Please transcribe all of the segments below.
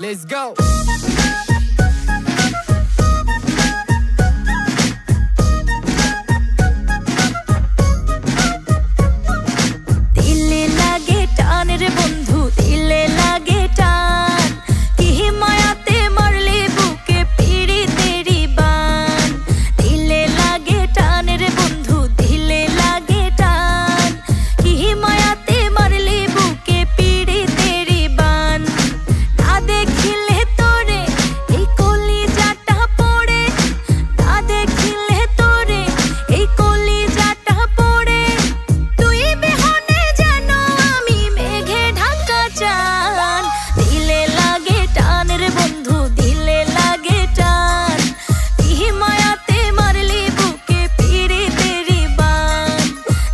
Let's go. দিলে লাগে টান রে বন্ধু, দিলে লাগে টান, কি মায়াতে মারলি বুকে পিড়িতেরি বান। দিলে লাগে টান রে বন্ধু, দিলে লাগে টান, কি মায়াতে মারলি বুকে পিড়িতেরি বান। না দেখিলে তোরে এই কলিজাটা পড়ে, না দেখিলে তোরে এই কলিজাটা পড়ে, তুই বিহনে যেন আমি মেঘে ঢাকা চান। দিলে লাগে টান রে বন্ধু, দিলে লাগে টান, কি মায়াতে মারলি বুকে পিড়িতেরি বান।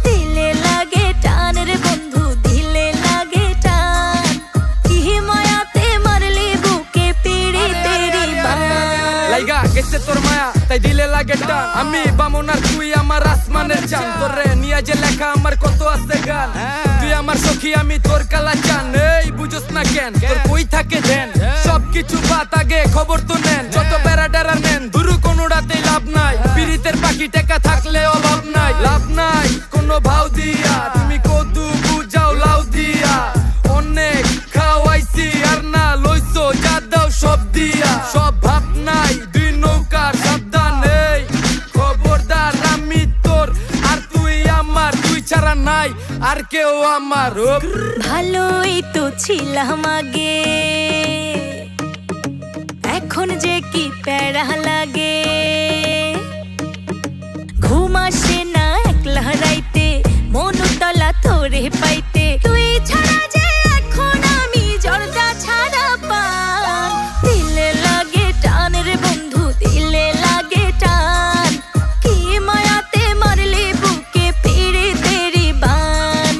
দিলে লাগে টান রে বন্ধু, দিলে লাগে টান, কি মায়াতে মারলি বুকে পিড়িতেরি বান। লাইগা গেছে তোর মায়া তাই দিলে লাগে টান, আমি বামন আর তুই আমার আসমানের চান। তোরে নিয়ে যে লেখা আমার কত আছে গান, তুই আমার সখী আমি তোর কালা চান। এই বুঝোস না কেন তোর কই থাকে ধ্যান, সবকিছু বাত আগে খবর তো নেন। যত বেড়া টেরা নেন দুরু কোনোটাতেই লাভ নাই, পিরিতের পাখি টেকা থাকলে অভাব নাই। লাভ নাই কোনো ভাও দিয়া, তুমি কদু বুঝাও লাউ দিয়া। অনেক খাওয়াইছি আর না লইছো যা দাও সব দিয়া। সব ভাব নাই দুই নৌকার সাবধান, এই খবরদার আমি তোর আর তুই আমার, তুই ছাড়া নাই আর কেউ আমার। ভালোই তো ছিলাম আগে, এখন যে কি প্যারা লাগে। ঘুম আসে না একলা রাইতে, মনুতলা তোরে পাইতে, তুই ছাড়া যে এখন আমি জর্দা ছাড়া পান। দিলে লাগে টান রে বন্ধু, দিলে লাগে টান, কি মায়াতে মারলি বুকে পিড়িতেরি বান।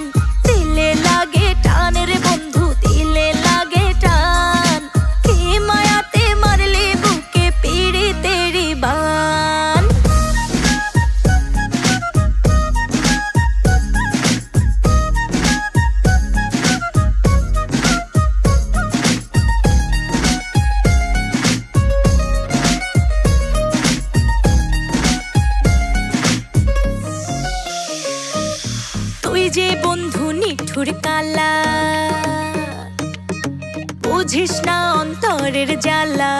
দিলে লাগে টান রে বন্ধু, দিলে লাগে টান, কি মায়াতে মারলি বুকে পিড়িতেরি বান। তুই যে বন্ধু নিঠুর কালা, বুঝিস না অন্তরের জ্বালা।